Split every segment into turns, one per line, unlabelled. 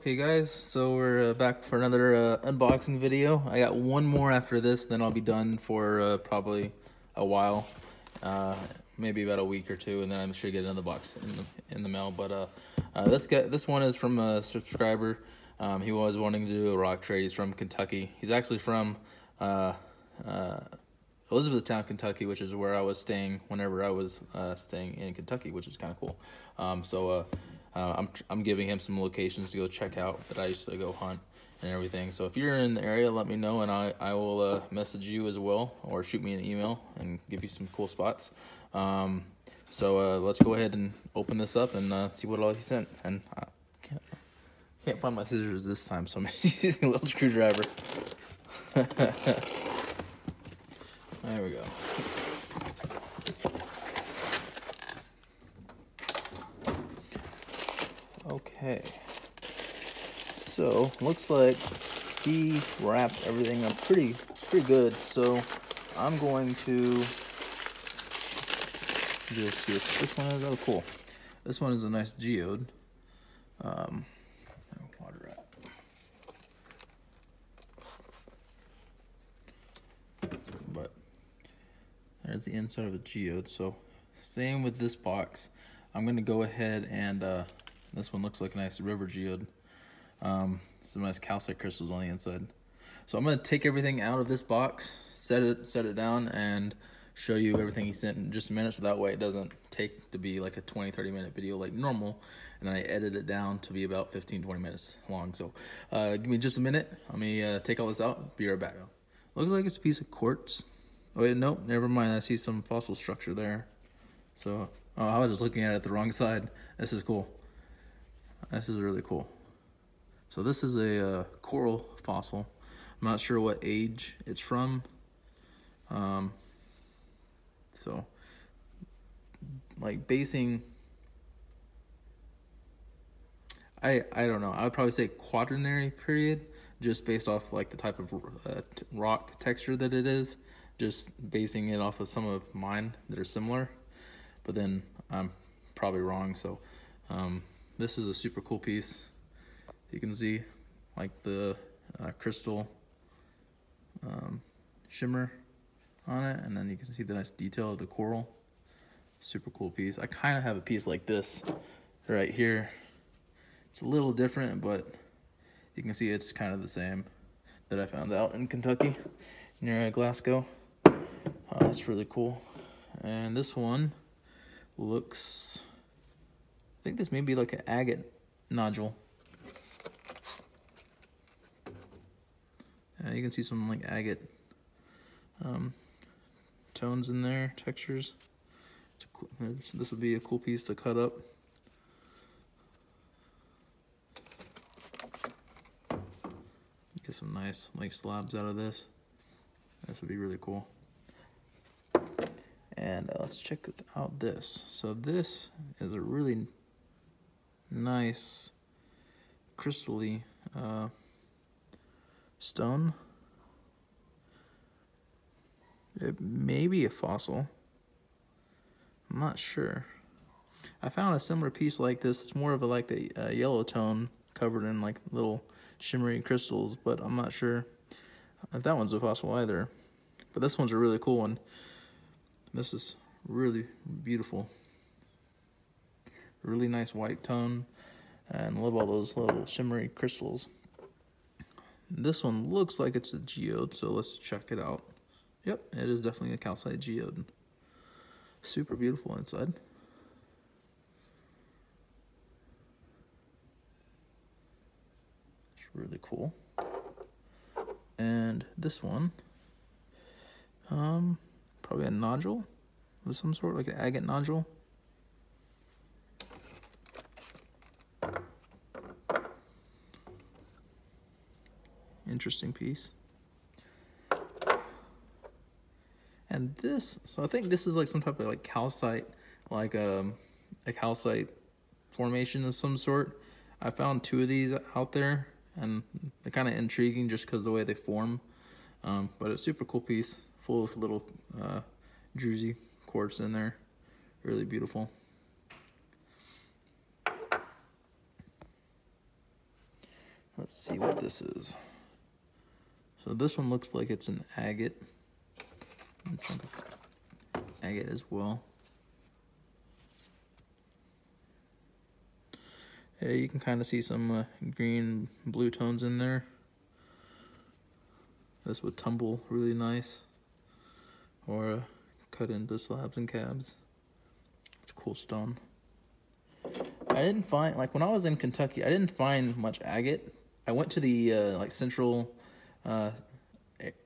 Okay guys, so we're back for another unboxing video. I got one more after this, then I'll be done for probably a while, maybe about a week or two, and then I'm sure get another box in the mail. But this one is from a subscriber. He was wanting to do a rock trade. He's from Kentucky. He's actually from Elizabethtown, Kentucky, which is where I was staying whenever I was staying in Kentucky, which is kind of cool. I'm giving him some locations to go check out that I used to go hunt and everything. So if you're in the area, let me know, and I will message you as well, or shoot me an email and give you some cool spots. Let's go ahead and open this up and see what all he sent. And I can't find my scissors this time, so I'm using a little screwdriver. There we go. Okay, so looks like he wrapped everything up pretty good. So I'm going to just see if this one is. Oh, cool. This one is a nice geode. Water at. But there's the inside of the geode. So same with this box. I'm gonna go ahead and this one looks like a nice River Geode. Some nice Calcite Crystals on the inside. So I'm gonna take everything out of this box, set it down, and show you everything he sent in just a minute, so that way it doesn't take to be like a 20-30 minute video like normal, and then I edit it down to be about 15-20 minutes long. So give me just a minute. Let me take all this out. Be right back. Looks like it's a piece of quartz. Oh wait, nope, never mind. I see some fossil structure there. So I was just looking at it the wrong side. This is cool. This is really cool. So this is a coral fossil. I'm not sure what age it's from. So like basing, I don't know. I would probably say quaternary period, just based off like the type of rock texture that it is. Just basing it off of some of mine that are similar, but then I'm probably wrong. So this is a super cool piece. You can see like the crystal shimmer on it, and then you can see the nice detail of the coral. Super cool piece. I kind of have a piece like this right here. It's a little different, but you can see it's kind of the same that I found out in Kentucky near Glasgow. That's really cool. And this one looks, I think this may be like an agate nodule. You can see some like agate tones in there, textures. So this would be a cool piece to cut up. Get some nice like slabs out of this. This would be really cool. And let's check out this. So this is a really nice crystally stone. It may be a fossil. I'm not sure. I found a similar piece like this. It's more of a like a yellow tone covered in like little shimmery crystals, but I'm not sure if that one's a fossil either. But this one's a really cool one. This is really beautiful. Really nice white tone, and love all those little shimmery crystals. This one looks like it's a geode, so let's check it out. Yep, it is definitely a calcite geode. Super beautiful inside. It's really cool. And this one, probably a nodule of some sort, like an agate nodule. Interesting piece. And this, so I think this is like some type of like calcite, like a calcite formation of some sort. I found two of these out there, and they're kind of intriguing just because of the way they form. But a super cool piece, full of little druzy quartz in there. Really beautiful. Let's see what this is. So this one looks like it's an agate. Agate as well. Yeah, you can kind of see some green, blue tones in there. This would tumble really nice, or cut into slabs and cabs. It's a cool stone. I didn't find, like when I was in Kentucky, I didn't find much agate. I went to the like central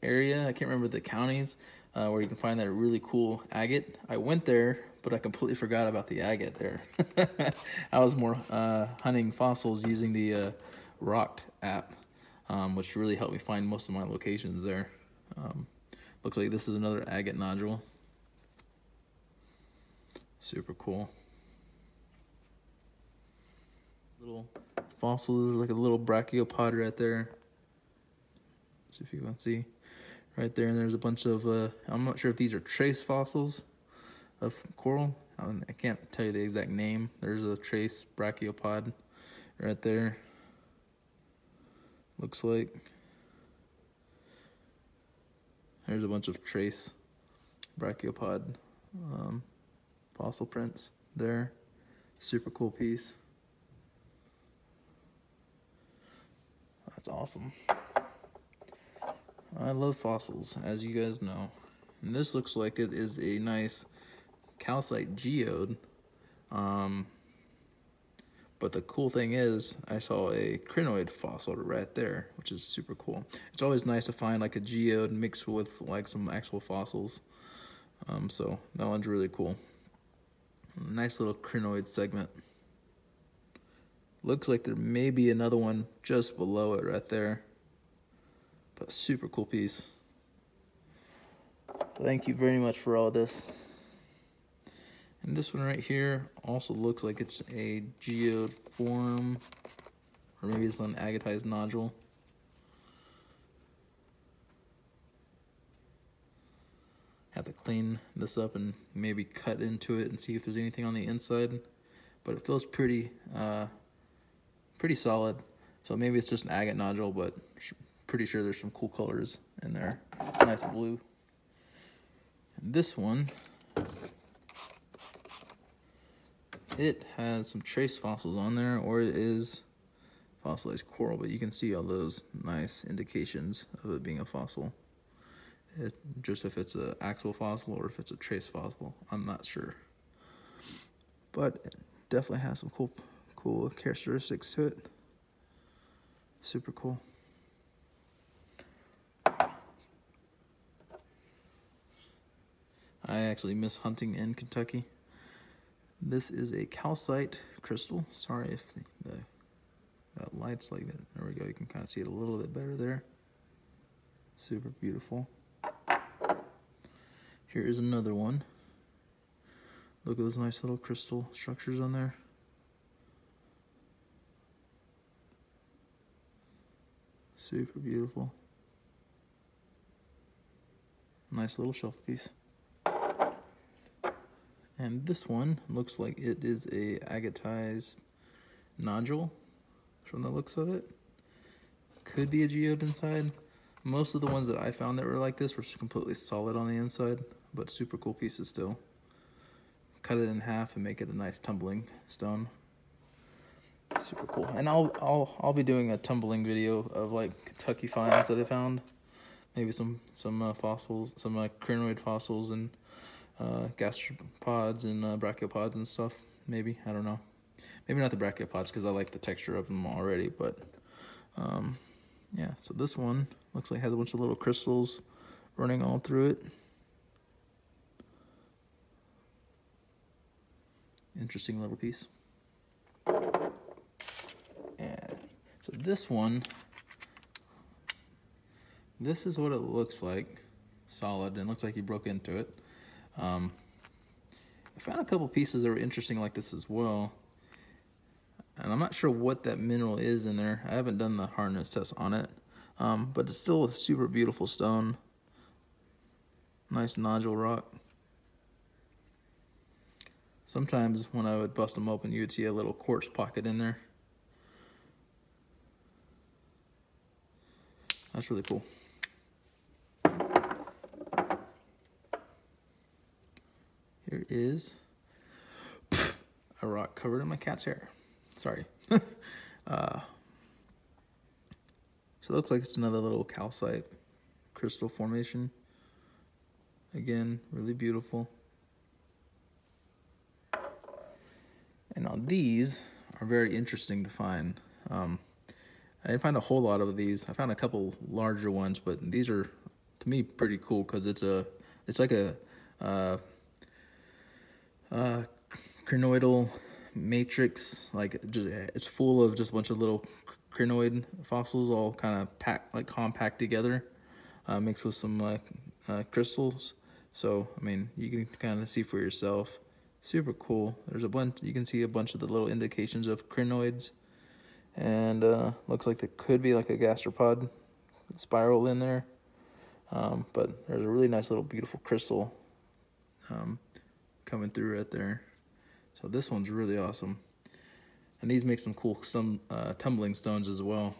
area, I can't remember the counties, where you can find that really cool agate. I went there, but I completely forgot about the agate there. I was more hunting fossils using the Rock app, which really helped me find most of my locations there. Looks like this is another agate nodule. Super cool. Little fossils, like a little Brachiopod right there. See if you can see right there, and there's a bunch of I'm not sure if these are trace fossils of coral. I can't tell you the exact name. There's a trace Brachiopod right there. Looks like there's a bunch of trace Brachiopod fossil prints there. Super cool piece. That's awesome. I love fossils, as you guys know. And this looks like it is a nice calcite geode. But the cool thing is, I saw a crinoid fossil right there, which is super cool. It's always nice to find like a geode mixed with like some actual fossils. So that one's really cool. Nice little crinoid segment. Looks like there may be another one just below it right there. But super cool piece. Thank you very much for all this. And this one right here also looks like it's a geode form, or maybe it's an agatized nodule. Have to clean this up and maybe cut into it and see if there's anything on the inside. But it feels pretty solid. So maybe it's just an agate nodule, but pretty sure there's some cool colors in there. Nice blue. And this one, it has some trace fossils on there, or it is fossilized coral, but you can see all those nice indications of it being a fossil. Just if it's an actual fossil or if it's a trace fossil, I'm not sure. But it definitely has some cool characteristics to it. Super cool. I actually miss hunting in Kentucky. This is a calcite crystal. Sorry if that light's like that. There we go. You can kind of see it a little bit better there. Super beautiful. Here is another one. Look at those nice little crystal structures on there. Super beautiful. Nice little shelf piece. And this one looks like it is a agatized nodule from the looks of it. Could be a geode inside. Most of the ones that I found that were like this were completely solid on the inside, but super cool pieces still. Cut it in half and make it a nice tumbling stone. Super cool. And I'll be doing a tumbling video of like Kentucky finds that I found. Maybe some fossils, some crinoid fossils and gastropods and brachiopods and stuff. Maybe, I don't know. Maybe not the brachiopods because I like the texture of them already. But yeah. So this one looks like it has a bunch of little crystals running all through it. Interesting little piece. And so this one, this is what it looks like. Solid, and it looks like you broke into it. I found a couple pieces that were interesting like this as well. And I'm not sure what that mineral is in there. I haven't done the hardness test on it. But it's still a super beautiful stone. Nice nodule rock. Sometimes when I would bust them open, you would see a little quartz pocket in there. That's really cool. Here is a rock covered in my cat's hair. Sorry. So it looks like it's another little calcite crystal formation. Again, really beautiful. And now these are very interesting to find. I didn't find a whole lot of these. I found a couple larger ones, but these are, to me, pretty cool because it's like a Crinoidal Matrix. Like, it's full of just a bunch of little crinoid fossils, all kind of compact together, mixed with some crystals. So I mean, you can kind of see for yourself. Super cool. There's a bunch. You can see a bunch of the little indications of crinoids, and looks like there could be like a gastropod spiral in there. But there's a really nice little beautiful crystal coming through right there. So this one's really awesome. And these make some cool tumbling stones as well.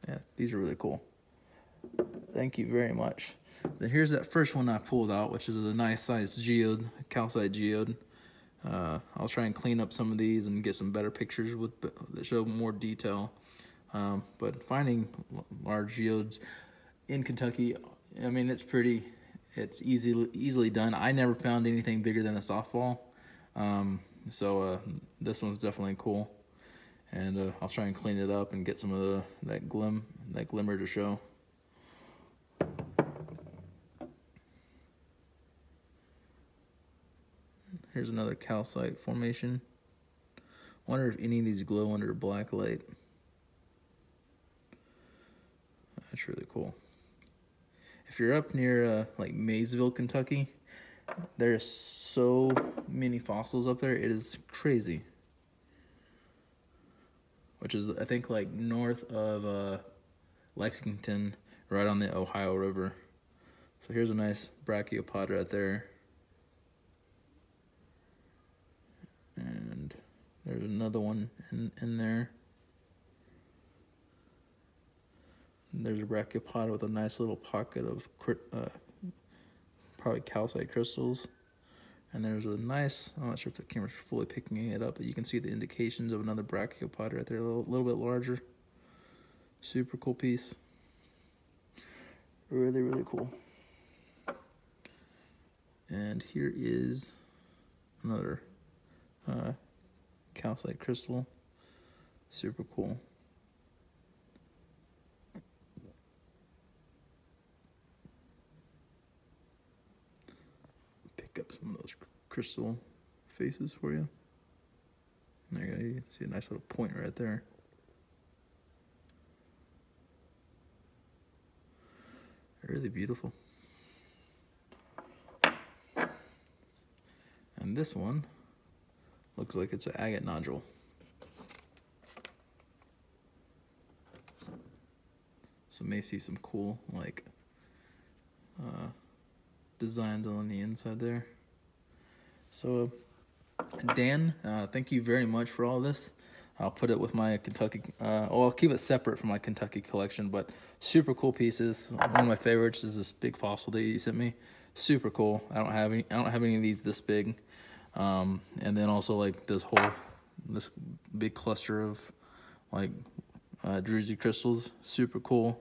Yeah, these are really cool. Thank you very much. Then here's that first one I pulled out, which is a nice sized geode, a calcite geode. I'll try and clean up some of these and get some better pictures that show more detail. But finding large geodes in Kentucky, I mean, it's easily done. I never found anything bigger than a softball. So this one's definitely cool. And I'll try and clean it up and get some of that glimmer to show. Here's another calcite formation. Wonder if any of these glow under black light. That's really cool. If you're up near like Maysville, Kentucky, there's so many fossils up there. It is crazy. Which is, I think, like north of Lexington, right on the Ohio River. So here's a nice Brachiopod right there. And there's another one in there. And there's a Brachiopod with a nice little pocket of probably calcite crystals. And there's a nice, I'm not sure if the camera's fully picking it up, but you can see the indications of another Brachiopod right there, a little bit larger. Super cool piece. Really, really cool. And here is another calcite crystal. Super cool. Pick up some of those crystal faces for you. There you go. You can see a nice little point right there. Really beautiful. And this one looks like it's an agate nodule. So may see some cool like designs on the inside there. So Dan, thank you very much for all this. I'll put it with my Kentucky, I'll keep it separate from my Kentucky collection, but super cool pieces. One of my favorites is this big fossil that you sent me. Super cool. I don't have any of these this big. And then also like this big cluster of like Druzy Crystals. Super cool.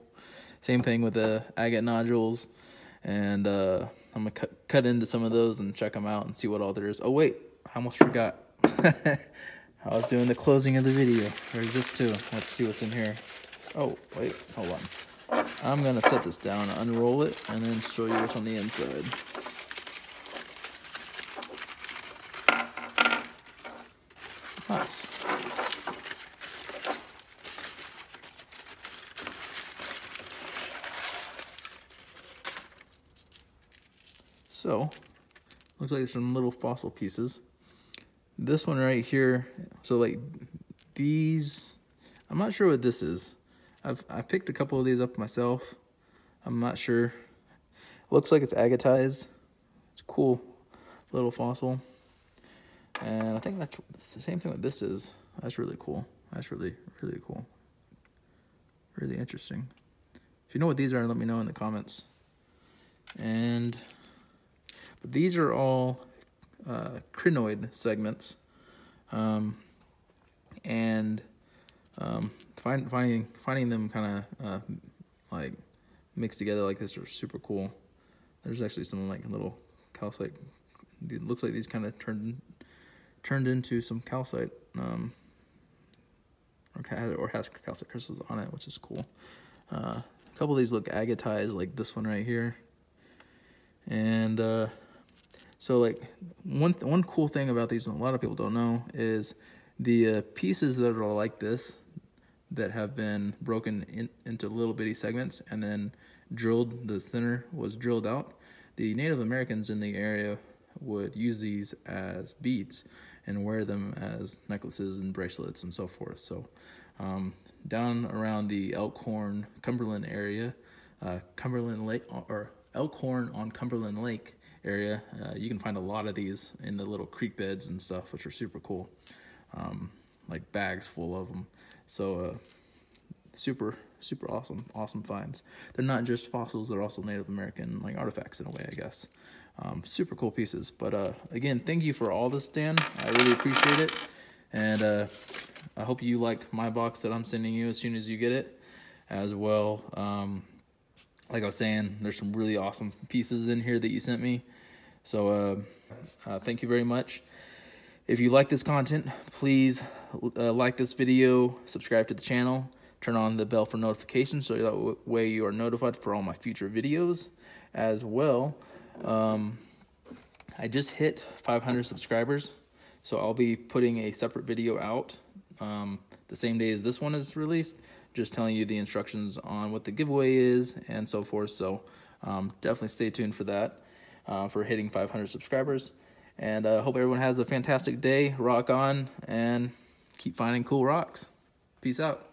Same thing with the agate nodules. And I'm gonna cut into some of those and check them out and see what all there is. Oh wait, I almost forgot. I was doing the closing of the video. There's this too. Let's see what's in here. Oh, wait, hold on. I'm gonna set this down, unroll it, and then show you what's on the inside. Nice. So, looks like some little fossil pieces. This one right here, so like these, I'm not sure what this is. I picked a couple of these up myself. I'm not sure. It looks like it's agatized. It's a cool little fossil. And I think that's the same thing what this is. That's really cool. That's really, really cool. interesting. If you know what these are, let me know in the comments. But these are all crinoid segments, finding them kind of like mixed together like this are super cool. There's actually some like little calcite. It looks like these kind of turned into some calcite, or has calcite crystals on it, which is cool. A couple of these look agatized, like this one right here. And so like one cool thing about these, and a lot of people don't know, is the pieces that are like this, that have been broken into little bitty segments and then drilled, the thinner was drilled out. The Native Americans in the area would use these as beads and wear them as necklaces and bracelets and so forth. So down around the Elkhorn, Cumberland area, Cumberland Lake, or Elkhorn on Cumberland Lake area, you can find a lot of these in the little creek beds and stuff, which are super cool. Like bags full of them. So super awesome finds. They're not just fossils, they're also Native American like artifacts in a way, I guess. Super cool pieces. But again, thank you for all this, Dan. I really appreciate it. And I hope you like my box that I'm sending you as soon as you get it as well. Like I was saying, there's some really awesome pieces in here that you sent me. So thank you very much. If you like this content, please like this video, subscribe to the channel, turn on the bell for notifications so that way you are notified for all my future videos as well. I just hit 500 subscribers, so I'll be putting a separate video out the same day as this one is released, just telling you the instructions on what the giveaway is and so forth. So definitely stay tuned for that, for hitting 500 subscribers. And I hope everyone has a fantastic day. Rock on and keep finding cool rocks. Peace out.